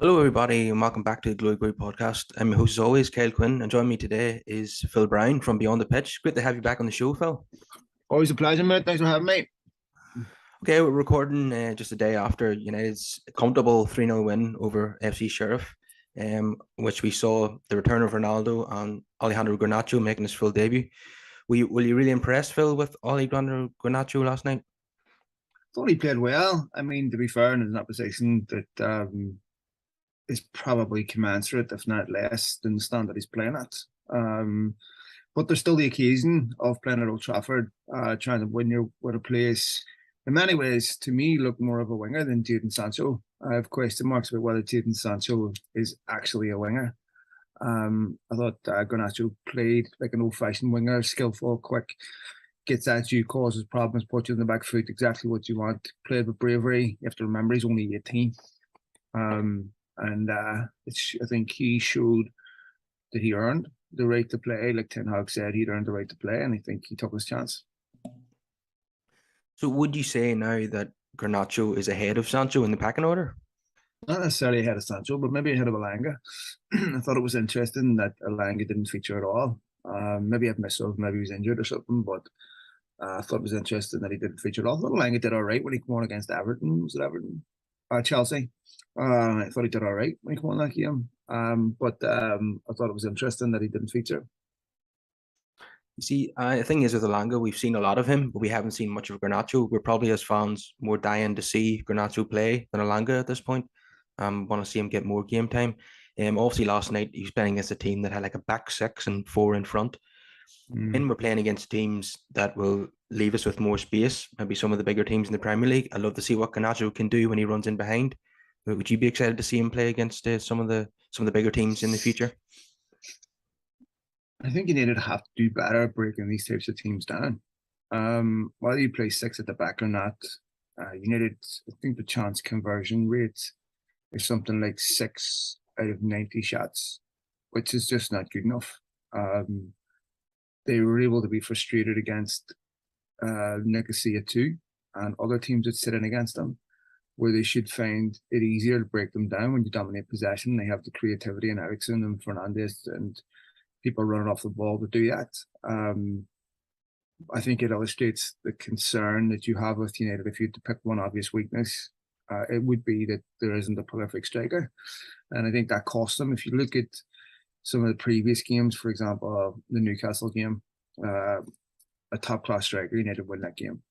Hello, everybody, and welcome back to the Glory Glory podcast. I'm your host, as always, Kyle Quinn, and joining me today is Phil Brown from Beyond the Pitch. Great to have you back on the show, Phil. Always a pleasure, mate. Thanks for having me. Okay, we're recording just a day after United's comfortable 3-0 win over FC Sheriff, which we saw the return of Ronaldo and Alejandro Garnacho making his full debut. Were you really impressed, Phil, with Alejandro Garnacho last night? Thought he played well. I mean, to be fair, in an opposition that is probably commensurate, if not less, than the standard he's playing at. But there's still the occasion of playing at Old Trafford, trying to win a place. In many ways, to me, look more of a winger than Jadon Sancho. I have question marks about whether Jadon Sancho is actually a winger. I thought Garnacho played like an old-fashioned winger, skillful, quick, gets at you, causes problems, puts you in the back foot, exactly what you want. Played with bravery. You have to remember he's only 18. I think he showed that he earned the right to play. Like Ten Hag said, he'd earned the right to play, and I think he took his chance. So would you say now that Garnacho is ahead of Sancho in the pecking order? Not necessarily ahead of Sancho, but maybe ahead of Alanga. I thought it was interesting that Alanga didn't feature at all. Maybe I've missed off, maybe he was injured or something, but I thought it was interesting that he didn't feature at all. I thought Alanga did all right when he came on against Everton. Was it Everton? Chelsea. I thought he did all right when he came on that game. But I thought it was interesting that he didn't feature. You see, the thing is with Alanga, we've seen a lot of him, but we haven't seen much of Garnacho. We're probably as fans more dying to see Garnacho play than Alanga at this point. Want to see him get more game time. Obviously last night he was playing against a team that had like a back six and four in front. When we're playing against teams that will leave us with more space, maybe some of the bigger teams in the Premier League, I'd love to see what Garnacho can do when he runs in behind. Would you be excited to see him play against some of the bigger teams in the future? I think United have to do better at breaking these types of teams down. Whether you play six at the back or not, United, I think the chance conversion rate is something like 6 out of 90 shots, which is just not good enough. They were able to be frustrated against Nicosia too, and other teams that sit in against them, where they should find it easier to break them down when you dominate possession. They have the creativity in Ericsson and Fernandez and people running off the ball to do that. I think it illustrates the concern that you have with United. If you had to pick one obvious weakness, it would be that there isn't a prolific striker. And I think that cost them. If you look at some of the previous games, for example, the Newcastle game, a top-class striker, United win that game.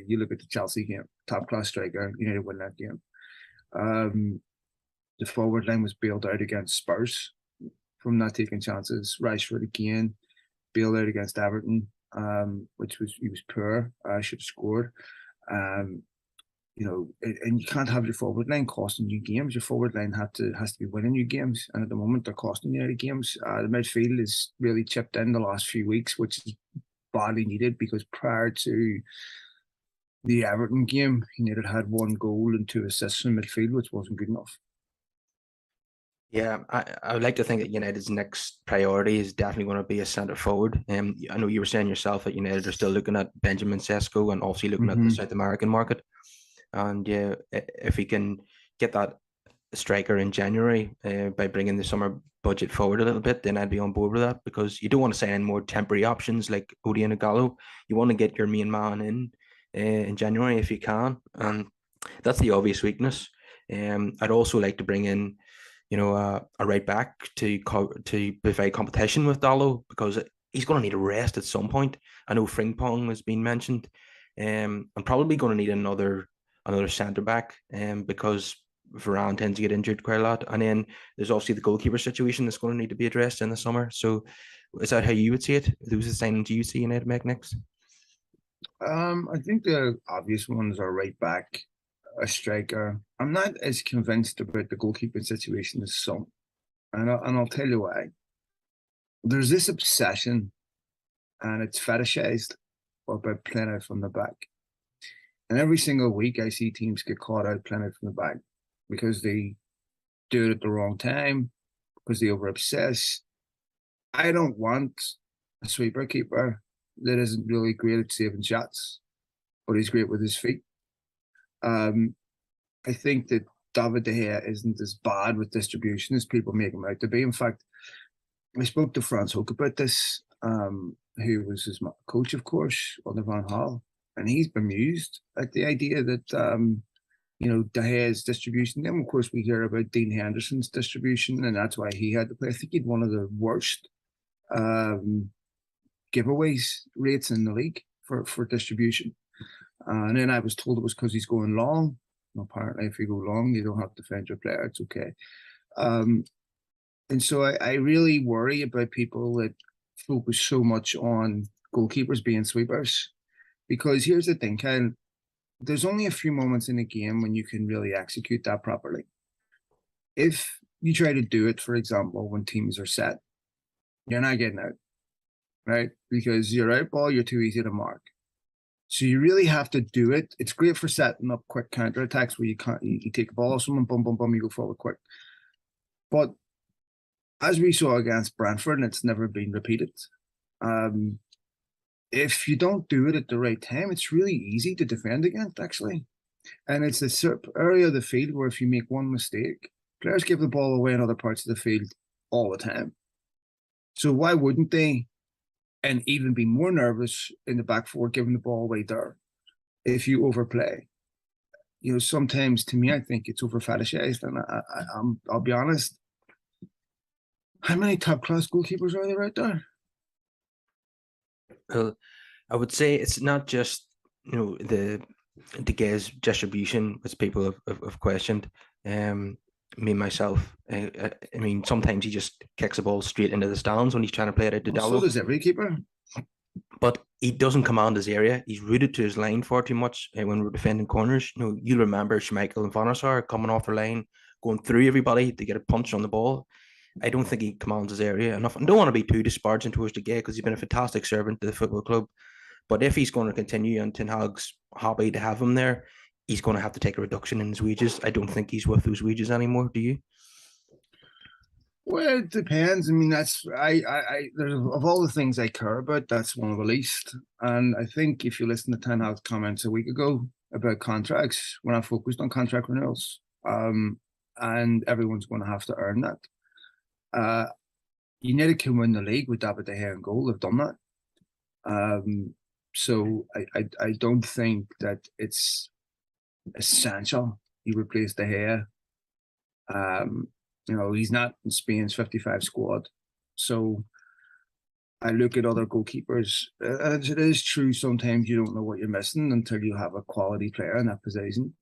You look at the Chelsea game, top-class striker, United win that game. The forward line was bailed out against Spurs from not taking chances. Rashford again, bailed out against Everton, which was he was poor. Should have scored. And you can't have your forward line costing you games. Your forward line has to be winning you games, and at the moment they're costing you games. The midfield is really chipped in the last few weeks, which is badly needed because prior to the Everton game, United had 1 goal and 2 assists in midfield, which wasn't good enough. Yeah, I would like to think that United's next priority is definitely going to be a centre forward. I know you were saying yourself that United are still looking at Benjamin Sesko and obviously looking at the South American market. And yeah, if we can get that striker in January by bringing the summer budget forward a little bit, then I'd be on board with that because you don't want to sign in more temporary options like Odion and Gallo. You want to get your main man in January if you can, and that's the obvious weakness. I'd also like to bring in a right back to provide competition with Dallo because he's going to need a rest at some point. I know Frimpong has been mentioned. I'm probably going to need another centre back because Varane tends to get injured quite a lot. And then there's obviously the goalkeeper situation that's going to need to be addressed in the summer. So is that how you would see it? Who's the signings you see United make next? I think the obvious ones are right back, a striker. I'm not as convinced about the goalkeeping situation as some, and I'll tell you why. There's this obsession, and it's fetishized about playing out from the back. And every single week, I see teams get caught out playing out from the back because they do it at the wrong time, because they over obsess. I don't want a sweeper keeper that isn't really great at saving shots, but he's great with his feet. I think that David De Gea isn't as bad with distribution as people make him out to be. In fact, I spoke to Frans Hoek about this, who was his coach, of course, under Van Gaal, and he's bemused at the idea that De Gea's distribution. Then, of course, we hear about Dean Henderson's distribution, and that's why he had to play. I think he had one of the worst giveaways rates in the league for distribution. And then I was told it was because he's going long. Apparently, if you go long, you don't have to defend your player. It's okay. And so I really worry about people that focus so much on goalkeepers being sweepers. Because here's the thing, Kyle, there's only a few moments in a game when you can really execute that properly. If you try to do it, for example, when teams are set, you're not getting out, right? Because you're out ball, you're too easy to mark. So you really have to do it. It's great for setting up quick counterattacks where you take the ball off someone, boom, boom, boom, you go forward quick. But as we saw against Brentford, and it's never been repeated, if you don't do it at the right time, it's really easy to defend against, actually. And it's a area of the field where if you make one mistake, players give the ball away in other parts of the field all the time. So why wouldn't they? And even be more nervous in the back four, giving the ball away there if you overplay. Sometimes to me, I think it's over fetishized. And I'll be honest, how many top class goalkeepers are there out there? Well, I would say it's not just the De Gea's distribution, which people have questioned. Me myself, I mean, sometimes he just kicks the ball straight into the stands when he's trying to play it out to Dallo. So does every keeper. But he doesn't command his area. He's rooted to his line far too much when we're defending corners. You'll remember Schmeichel and Van der Sar coming off their line, going through everybody to get a punch on the ball. I don't think he commands his area enough. I don't want to be too disparaging towards De Gea because he's been a fantastic servant to the football club. But if he's going to continue and Ten Hag's happy to have him there, he's going to have to take a reduction in his wages. I don't think he's worth those wages anymore. Do you? Well, it depends. I mean, there's of all the things I care about, that's one of the least. And I think if you listen to Ten Hag's comments a week ago about contracts, we're not focused on contract renewals. And everyone's going to have to earn that. United can win the league with David De Gea in goal. They've done that. So I don't think that it's essential you replace De Gea. He's not in Spain's 55 squad. So I look at other goalkeepers, and it is true sometimes you don't know what you're missing until you have a quality player in that position.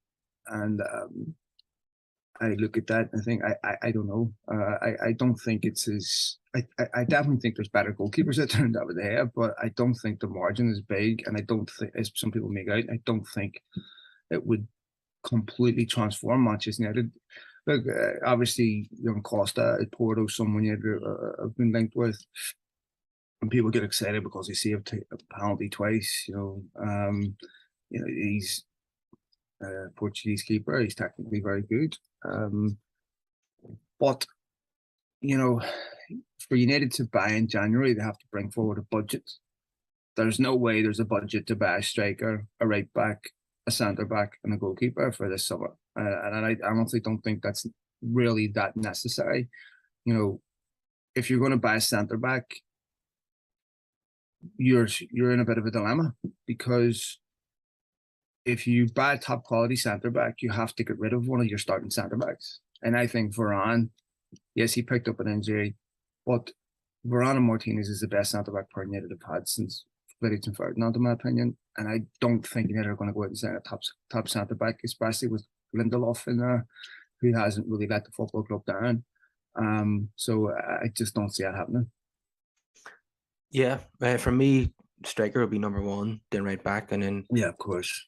And I look at that and I think, I don't know. I don't think it's as... I definitely think there's better goalkeepers out there than David De Gea, but I don't think the margin is big, and I don't think, as some people make out, I don't think it would completely transform Manchester United. Look, obviously, Costa at Porto, someone you have been linked with, and people get excited because he saved a penalty twice. He's a Portuguese keeper. He's technically very good, but for United to buy in January, they have to bring forward a budget. There's no way there's a budget to buy a striker, a right back, a centre back, and a goalkeeper for this summer. And I honestly don't think that's really that necessary. If you're going to buy a centre back, you're in a bit of a dilemma, because if you buy a top quality centre back, you have to get rid of one of your starting centre backs. And I think Varane, yes, he picked up an injury, but Varane and Martinez is the best centre back pair United have had since Fredrickson Ferdinand, in my opinion. And I don't think United are going to go out and sign a top centre back, especially with Lindelof in there, who hasn't really let the football club down. So I just don't see that happening. Yeah, for me, striker would be number one, then right back, and then of course,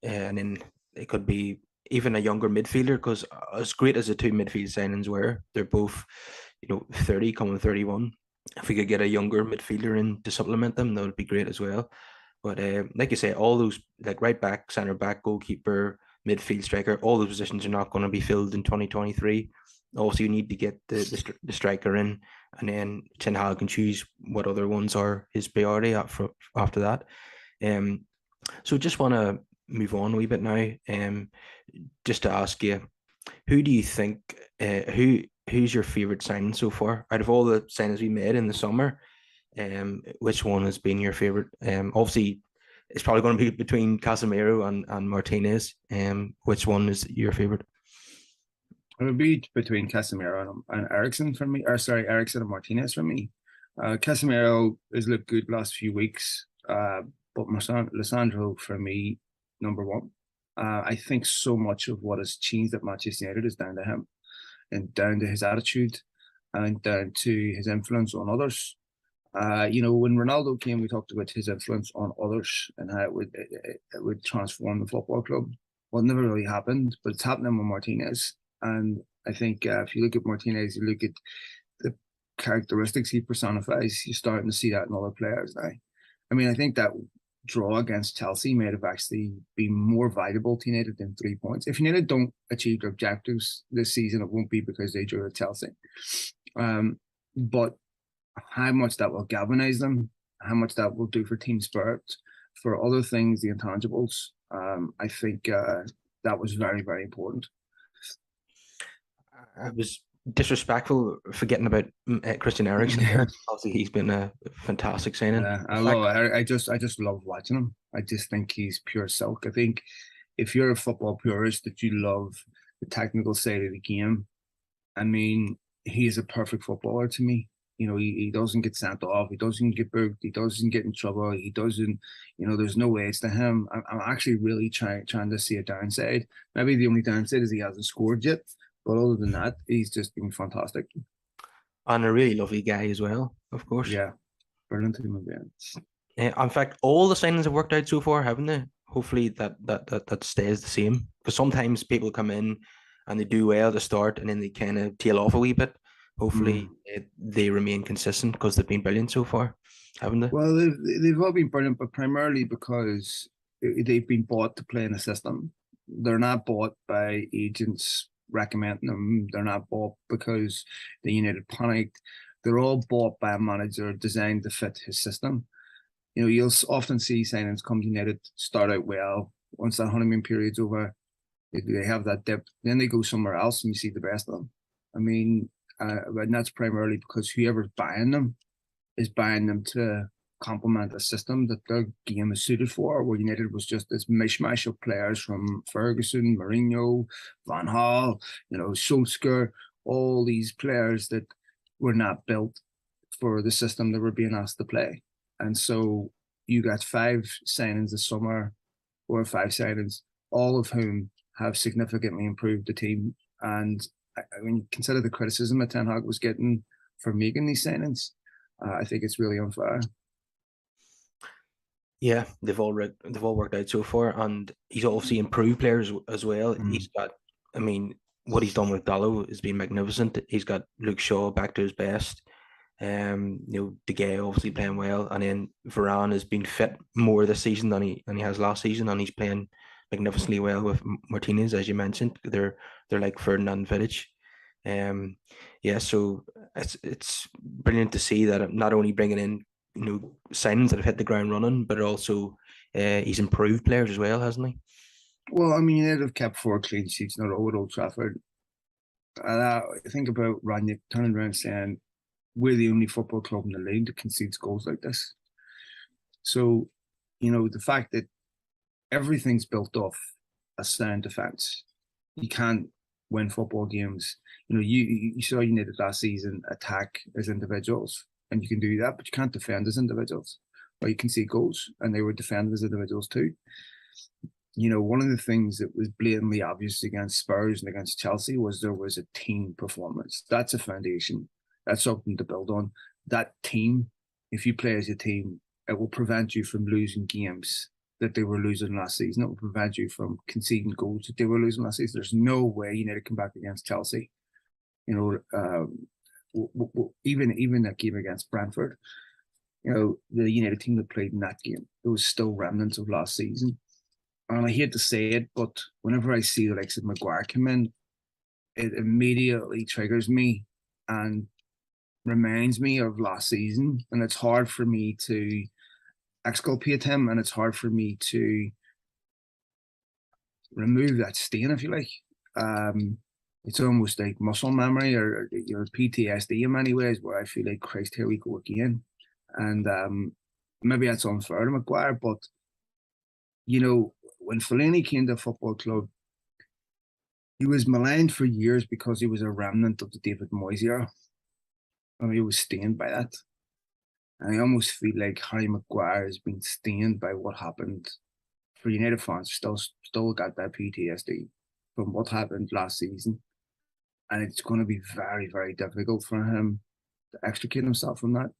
and then it could be even a younger midfielder, because as great as the two midfield signings were, they're both 30 coming 31. If we could get a younger midfielder in to supplement them, that would be great as well. But like you say, all those, like right back, centre back, goalkeeper, midfield, striker, all those positions are not going to be filled in 2023. Also, you need to get the striker in, and then Ten Hag can choose what other ones are his priority after that. So just want to move on a wee bit now. Just to ask you, Who do you think who's your favorite signing so far out of all the signings we made in the summer? Which one has been your favorite? Obviously, it's probably going to be between Casemiro and Martinez. Which one is your favorite? It would be between Casemiro and Ericsson for me, or sorry, Ericsson and Martinez for me. Casemiro has looked good last few weeks, but Lissandro for me, number one. I think so much of what has changed at Manchester United is down to him and down to his attitude and down to his influence on others. When Ronaldo came, we talked about his influence on others and how it would transform the football club. Well, it never really happened, but it's happening with Martinez. And I think if you look at Martinez, you look at the characteristics he personifies, you're starting to see that in other players now. I mean, I think that draw against Chelsea might have actually been more valuable to United than 3 points. If United don't achieve their objectives this season, it won't be because they drew at Chelsea. But how much that will galvanize them, how much that will do for team spirit, for other things, the intangibles, I think that was very, very important. I was disrespectful forgetting about Christian Eriksen. Yeah. Obviously, he's been a fantastic signing. Yeah, I just love watching him. I just think he's pure silk. I think if you're a football purist that you love the technical side of the game, I mean, he is a perfect footballer to me. He doesn't get sent off. He doesn't get booked. He doesn't get in trouble. He doesn't, there's no ways to him. I'm actually really trying to see a downside. Maybe the only downside is he hasn't scored yet. But other than that, he's just been fantastic. And a really lovely guy as well, of course. Yeah, brilliant human being. In fact, all the signings have worked out so far, haven't they? Hopefully that stays the same. Because sometimes people come in and they do well to start, and then they kind of tail off a wee bit. Hopefully they remain consistent because they've been brilliant so far, haven't they? Well, they've all been brilliant, but primarily because they've been bought to play in a system. They're not bought by agents recommending them. They're not bought because the United panicked. They're all bought by a manager designed to fit his system. You'll often see signings come to United start out well. Once that honeymoon period's over, they have that dip. Then they go somewhere else and you see the best of them. I mean, and that's primarily because whoever's buying them is buying them to complement a system that their game is suited for, where United was just this mishmash of players from Ferguson, Mourinho, Van Gaal, Solskjaer, all these players that were not built for the system they were being asked to play. And so you got 5 signings this summer, 4 or 5 signings, all of whom have significantly improved the team. And I mean, consider the criticism that Ten Hag was getting for making these signings. I think it's really unfair. Yeah, they've all worked out so far, and he's obviously improved players as well. He's got, I mean, what he's done with Dallo has been magnificent. He's got Luke Shaw back to his best. De Gea obviously playing well, and then Varane has been fit more this season than he has last season, and he's playing magnificently well with Martinez, as you mentioned. They're like Ferdinand Vidic. So it's brilliant to see that not only bringing in signings that have hit the ground running, but also he's improved players as well, hasn't he? Well, I mean, they'd have kept 4 clean sheets in a row at Old Trafford. I think about Ranić turning around saying, we're the only football club in the league that concedes goals like this. So, the fact that everything's built off a sound defence. You can't win football games. You saw United last season attack as individuals, and you can do that, but you can't defend as individuals. Or you can see goals, and they were defended as individuals too. One of the things that was blatantly obvious against Spurs and against Chelsea was there was a team performance. That's a foundation. That's something to build on. That team, if you play as a team, it will prevent you from losing games that they were losing last season. It will prevent you from conceding goals that they were losing last season. There's no way you need to come back against Chelsea. Even that game against Brentford, the United team that played in that game, there was still remnants of last season. And I hate to say it, but whenever I see the likes of Maguire come in, it immediately triggers me and reminds me of last season. And it's hard for me to exculpate him, and it's hard for me to remove that stain, if you like. it's almost like muscle memory or your PTSD in many ways, where I feel like, Christ, here we go again. And maybe that's unfair to Maguire, but when Fellaini came to a football club, he was maligned for years because he was a remnant of the David Moyes era. I mean, he was stained by that. And I almost feel like Harry Maguire has been stained by what happened. For United fans, still got that PTSD from what happened last season. And it's going to be very, very difficult for him to extricate himself from that.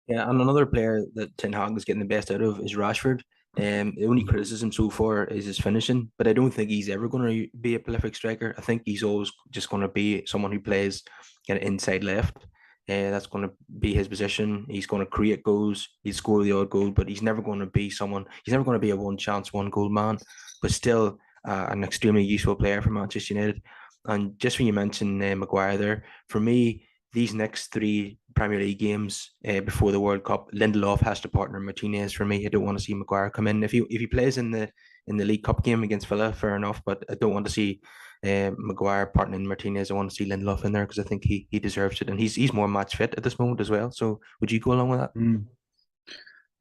Yeah, and another player that Ten Hag is getting the best out of is Rashford. The only criticism so far is his finishing, but I don't think he's ever going to be a prolific striker. I think he's always just going to be someone who plays kind of inside left. That's going to be his position. He's going to create goals. He'll score the odd goal, but he's never going to be someone. He's never going to be a one chance, one goal man. But still, an extremely useful player for Manchester United. And just when you mentioned Maguire there, for me, these next three Premier League games before the World Cup, Lindelof has to partner Martinez for me. I don't want to see Maguire come in. If he plays in the League Cup game against Villa, fair enough. But I don't want to see Maguire partnering Martinez. I want to see Lindelof in there because I think he deserves it, and he's more match fit at this moment as well. So would you go along with that?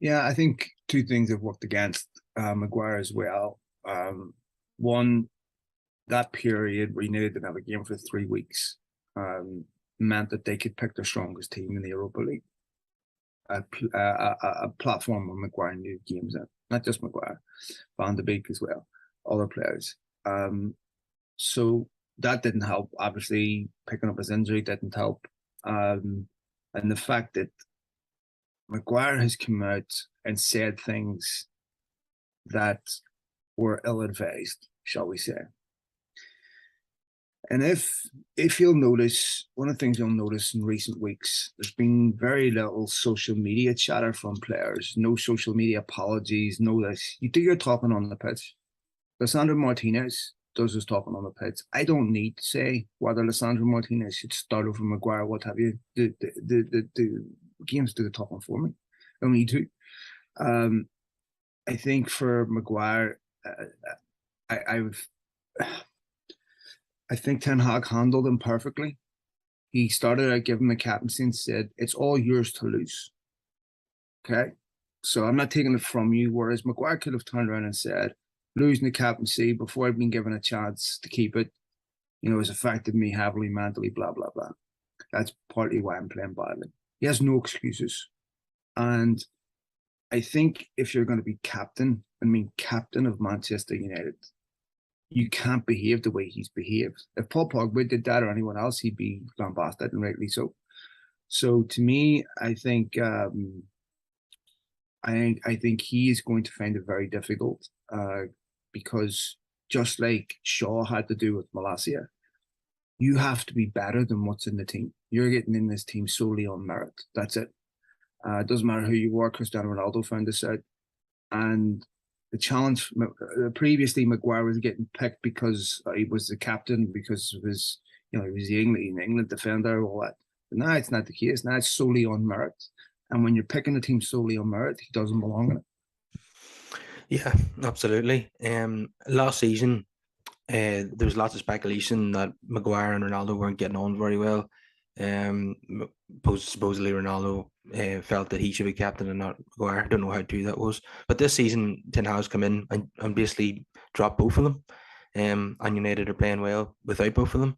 Yeah, I think two things have worked against Maguire as well. One, that period where you needed to have a game for 3 weeks meant that they could pick their strongest team in the Europa League, a platform where Maguire knew games in. Not just Maguire, Van de Beek as well, other players. So that didn't help. Obviously, picking up his injury didn't help. And the fact that Maguire has come out and said things that were ill-advised, shall we say. And if you'll notice, one of the things you'll notice in recent weeks, there's been very little social media chatter from players. No social media apologies, no this. You do your talking on the pitch. Lisandro Martinez does his talking on the pitch. I don't need to say whether Lisandro Martinez should start over Maguire, what have you. The games do the talking for me. I don't need to. I think for Maguire, I think Ten Hag handled him perfectly. He started out giving the captaincy and said, "It's all yours to lose." Okay? So I'm not taking it from you. Whereas Maguire could have turned around and said, "Losing the captaincy before I've been given a chance to keep it, has affected me heavily mentally, blah, blah, blah. That's partly why I'm playing badly." He has no excuses. And I think if you're going to be captain of Manchester United, you can't behave the way he's behaved. If Paul Pogba did that or anyone else, he'd be lambasted, and rightly so. So to me, I think he is going to find it very difficult because just like Shaw had to do with Malacia, you have to be better than what's in the team. You're getting in this team solely on merit. That's it. It doesn't matter who you were. Cristiano Ronaldo found this out. And the challenge, previously Maguire was getting picked because he was the captain, because of his, he was the England defender, all that. But now it's not the case. Now it's solely on merit. And when you're picking a team solely on merit, he doesn't belong in it. Yeah, absolutely. Last season, there was lots of speculation that Maguire and Ronaldo weren't getting on very well. Supposedly Ronaldo felt that he should be captain and not Maguire. I don't know how true that was. But this season, Ten Hag's come in and basically dropped both of them. And United are playing well without both of them.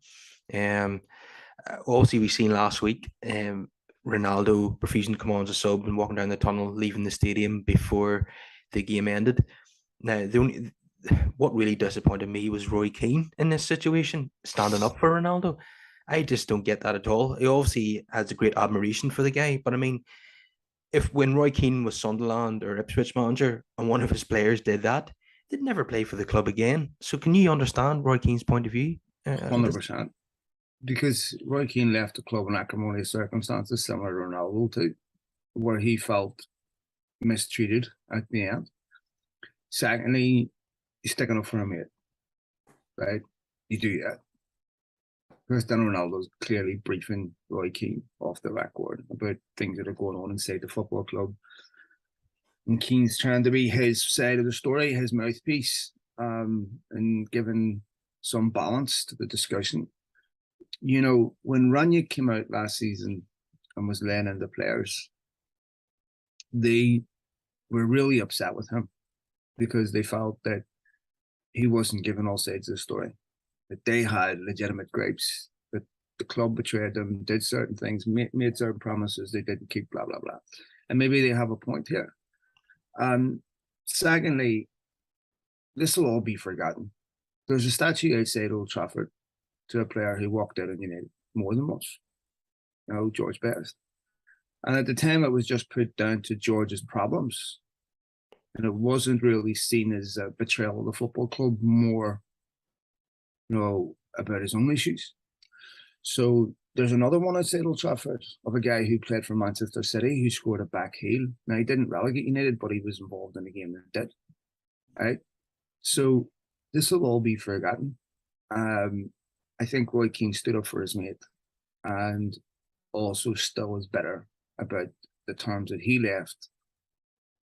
Obviously, we've seen last week Ronaldo refusing to come on as a sub and walking down the tunnel, leaving the stadium before the game ended. Now, what really disappointed me was Roy Keane in this situation, standing up for Ronaldo. I just don't get that at all. He obviously has a great admiration for the guy, but I mean, when Roy Keane was Sunderland or Ipswich manager and one of his players did that, they'd never play for the club again. So can you understand Roy Keane's point of view? 100%. Because Roy Keane left the club in acrimonious circumstances, similar to Ronaldo too, where he felt mistreated at the end. Secondly, he's sticking up for a mate, right? You do that. Cristiano Ronaldo's clearly briefing Roy Keane off the record about things that are going on inside the football club. And Keane's trying to be his side of the story, his mouthpiece, and giving some balance to the discussion. You know, when Rania came out last season and was laying into players, they were really upset with him because they felt that he wasn't giving all sides of the story, that they had legitimate gripes, that the club betrayed them, did certain things, made certain promises they didn't keep, blah, blah, blah. And maybe they have a point here. Secondly, this will all be forgotten. There's a statue outside Old Trafford to a player who walked out on United more than once, you know, George Best. And at the time, it was just put down to George's problems. And it wasn't really seen as a betrayal of the football club, more, you know, about his own issues. So there's another one outside Old Trafford of a guy who played for Manchester City who scored a back heel. Now, he didn't relegate United, but he was involved in the game that did. Right? So this will all be forgotten. I think Roy Keane stood up for his mate and also still is better about the terms that he left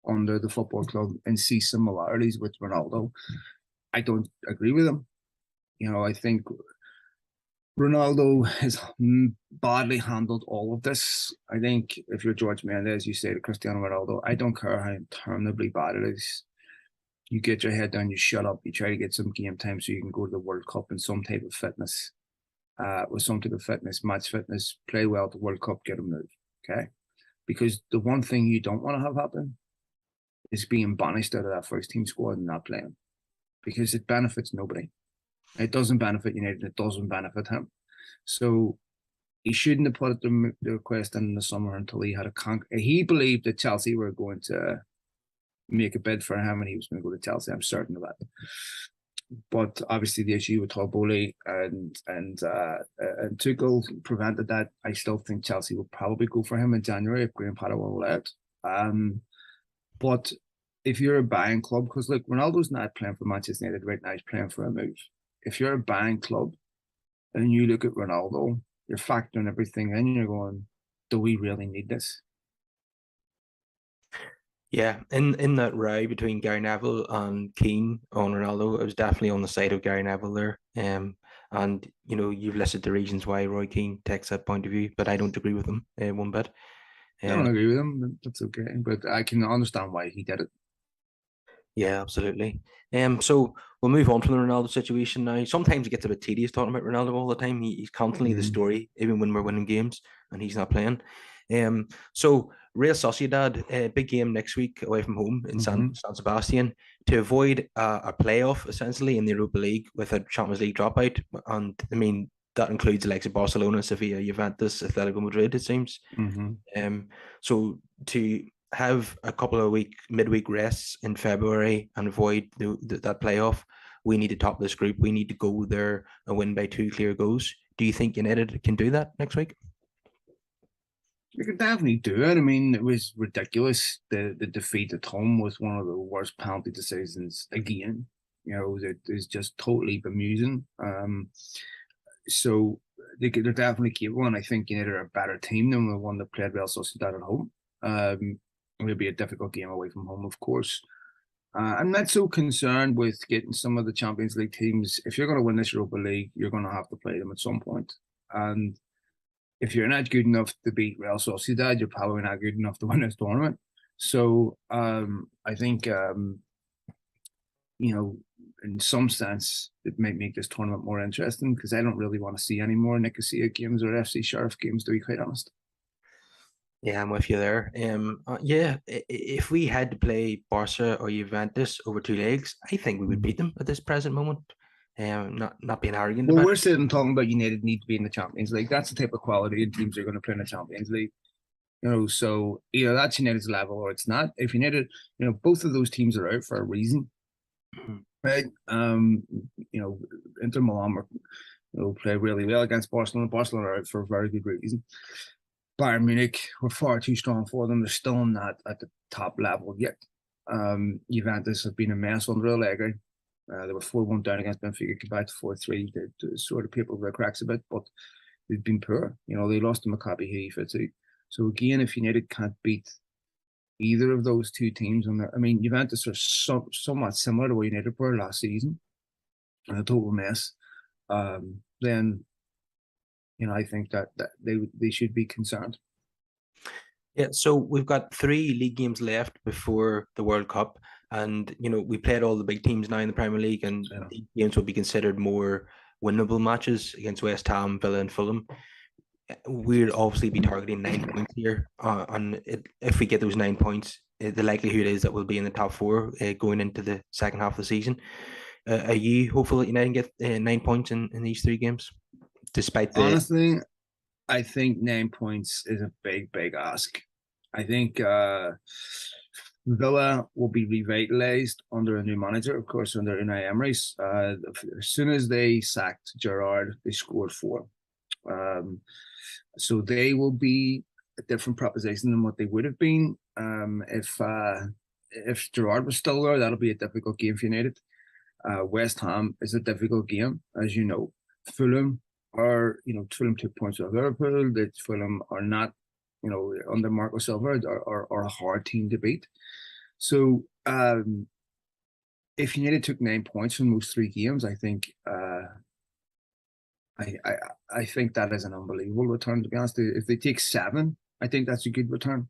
under the football club and see similarities with Ronaldo. I don't agree with him. You know, I think Ronaldo has badly handled all of this. I think if you're George Mendes, you say to Cristiano Ronaldo, I don't care how interminably bad it is. You get your head down, you shut up, you try to get some game time so you can go to the World Cup in some type of fitness. With some type of fitness, match fitness, play well at the World Cup, get a move. Okay? Because the one thing you don't want to have happen is being banished out of that first team squad and not playing. Because it benefits nobody. It doesn't benefit United, it doesn't benefit him. So he shouldn't have put the request in the summer until he had he believed that Chelsea were going to make a bid for him and he was going to go to Chelsea. I'm certain of that. But obviously the issue with Todd Bowley and Tuchel prevented that. I still think Chelsea will probably go for him in January if Graham Potter will let. But if you're a buying club, because look, Ronaldo's not playing for Manchester United right now, he's playing for a move. If you're a buying club and you look at Ronaldo, you're factoring everything in, you're going, do we really need this? Yeah, in that row between Gary Neville and Keane on Ronaldo, I was definitely on the side of Gary Neville there. And you know, you've listed the reasons why Roy Keane takes that point of view, but I don't agree with him one bit. I don't agree with him. That's okay, but I can understand why he did it. Yeah, absolutely. So we'll move on from the Ronaldo situation now. Sometimes it gets a bit tedious talking about Ronaldo all the time. He's constantly the story, even when we're winning games and he's not playing. So Real Sociedad, a big game next week away from home in San Sebastian to avoid a playoff essentially in the Europa League with a Champions League dropout. And I mean, that includes the likes of Barcelona, Sevilla, Juventus, Atletico Madrid, it seems. So to have a couple of midweek rests in February and avoid that playoff, we need to top this group. We need to go there and win by 2 clear goals. Do you think United can do that next week? You could definitely do it. I mean, it was ridiculous. The defeat at home was one of the worst penalty decisions again. You know, it is just totally bemusing. So they're definitely capable, and I think United are a better team than the one that played Real Sociedad at home. It'll be a difficult game away from home, of course. I'm not so concerned with getting some of the Champions League teams. If you're going to win this Europa League, you're going to have to play them at some point. And if you're not good enough to beat Real Sociedad, you're probably not good enough to win this tournament. So I think, you know, in some sense, it might make this tournament more interesting because I don't really want to see any more Nicosia games or FC Sheriff games, to be quite honest. Yeah, I'm with you there. Yeah, if we had to play Barca or Juventus over 2 legs, I think we would beat them at this present moment. Not being arrogant. Well, we're sitting talking about United need to be in the Champions League. That's the type of quality and teams are going to play in the Champions League. You know, so either that's United's level or it's not. If United, you know, both of those teams are out for a reason, right? You know, Inter Milan were, you know, play really well against Barcelona. Barcelona are out for a very good reason. Bayern Munich were far too strong for them. They're still not at the top level yet. Juventus have been a mess under Allegri. They were 4-1 down against Benfica, came back to 4-3 to sort of people their cracks a bit, but they've been poor. You know, they lost to Maccabi Haifa too. So again, if United can't beat either of those two teams, I mean, Juventus are somewhat similar to what United were last season. and a total mess, then I think that they should be concerned. Yeah, so we've got 3 league games left before the World Cup, and we played all the big teams now in the Premier League, and Yeah. these games will be considered more winnable matches against West Ham, Villa, and Fulham. We'll obviously be targeting 9 points here. If we get those 9 points, the likelihood is that we'll be in the top 4 going into the second half of the season. Are you hopeful that United get 9 points in these 3 games, despite the? Honestly, I think 9 points is a big ask. I think Villa will be revitalized under a new manager, of course, under Unai Emery. As soon as they sacked Gerrard, they scored 4. Um, so they will be a different proposition than what they would have been if Gerrard was still there. That'll be a difficult game for United. West Ham is a difficult game, as you know. Fulham Fulham took points out of Liverpool. That Fulham are not, under Marco Silva, are a hard team to beat. So if United took 9 points from those 3 games, I think I think that is an unbelievable return. To be honest, if they take 7, I think that's a good return.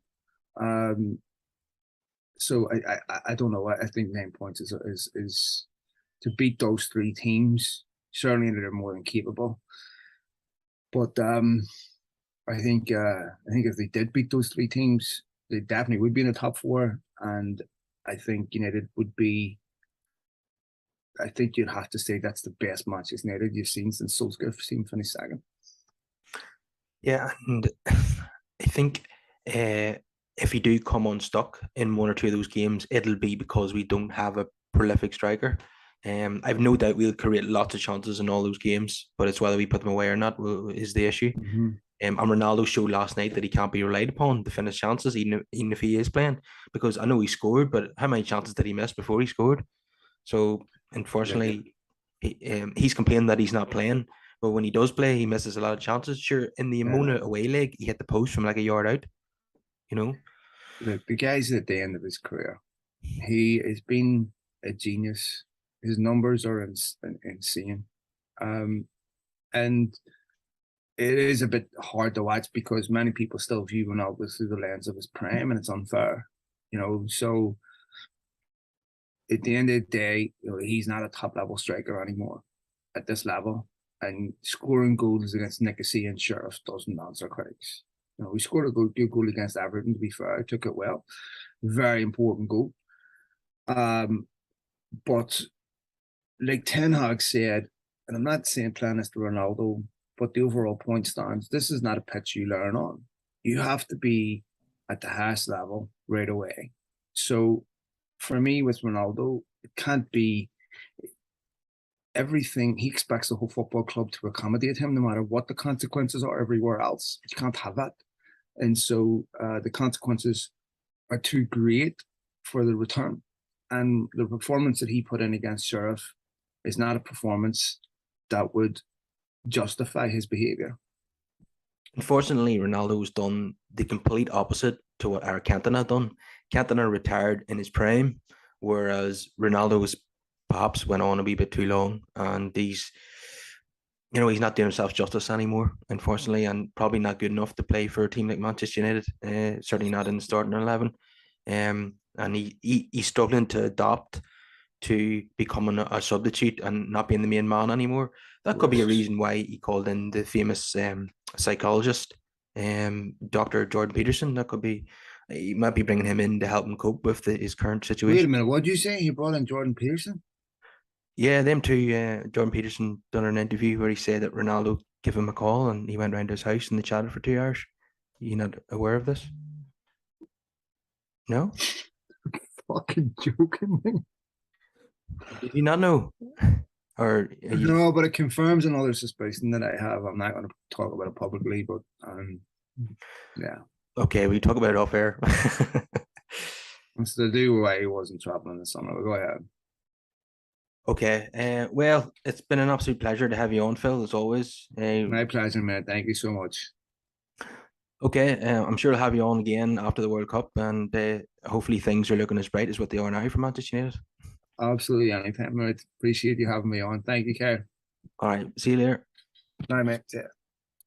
So I don't know. I think 9 points is to beat those 3 teams. Certainly, they're more than capable. But I think if they did beat those 3 teams, they definitely would be in the top 4. And I think United would be. I think you'd have to say that's the best Manchester United you've seen since Solskjaer finished second. Yeah, and I think if you do come unstuck in 1 or 2 of those games, it'll be because we don't have a prolific striker. I've no doubt we'll create lots of chances in all those games, but it's whether we put them away or not is the issue. Mm-hmm. And Ronaldo showed last night that he can't be relied upon to finish chances, even if he is playing. Because I know he scored, but how many chances did he miss before he scored? So unfortunately, he's complaining that he's not playing. But when he does play, he misses a lot of chances. Sure, in the Emona away leg, he hit the post from like a yard out. Look, the guy's at the end of his career. He has been a genius. His numbers are insane. And it is a bit hard to watch because many people still view Ronaldo through the lens of his prime, and it's unfair. So at the end of the day, he's not a top level striker anymore at this level. And scoring goals against Nicosia and Sheriff doesn't answer critics. We scored a good goal against Everton, to be fair. Took it well. Very important goal. But like Ten Hag said, and I'm not saying playing this to Ronaldo, but the overall point stands. This is not a pitch you learn on. You have to be at the highest level right away. So for me, with Ronaldo, it can't be everything. He expects the whole football club to accommodate him, no matter what the consequences are everywhere else. You can't have that. And so the consequences are too great for the return. And the performance that he put in against Sheriff is not a performance that would justify his behavior. Unfortunately, Ronaldo's done the complete opposite to what our Cantona done. Cantona retired in his prime, whereas Ronaldo's perhaps went on a wee bit too long, and he's not doing himself justice anymore, unfortunately, and probably not good enough to play for a team like Manchester United. Certainly not in the starting 11. And he's struggling to adapt to becoming a substitute and not being the main man anymore. That could be a reason why he called in the famous psychologist, Dr. Jordan Peterson. That could be, he might be bringing him in to help him cope with his current situation. Wait a minute, what did you say? He brought in Jordan Peterson? Yeah, them two. Jordan Peterson done an interview where he said that Ronaldo gave him a call and he went round to his house and they chatted for 2 hours. You not aware of this? No? Fucking joking me. Did you not know? Or no, but it confirms another suspicion that I have. I'm not going to talk about it publicly, but yeah. Okay, we talk about it off air. It's to do why he wasn't traveling this summer. Go ahead. Okay. Well, it's been an absolute pleasure to have you on, Phil, as always. My pleasure, man. Thank you so much. Okay, I'm sure I'll have you on again after the World Cup, and hopefully things are looking as bright as what they are now for Manchester United. Absolutely anytime, mate. Appreciate you having me on. Thank you, Kerr. All right, see you later. Bye, mate. See ya.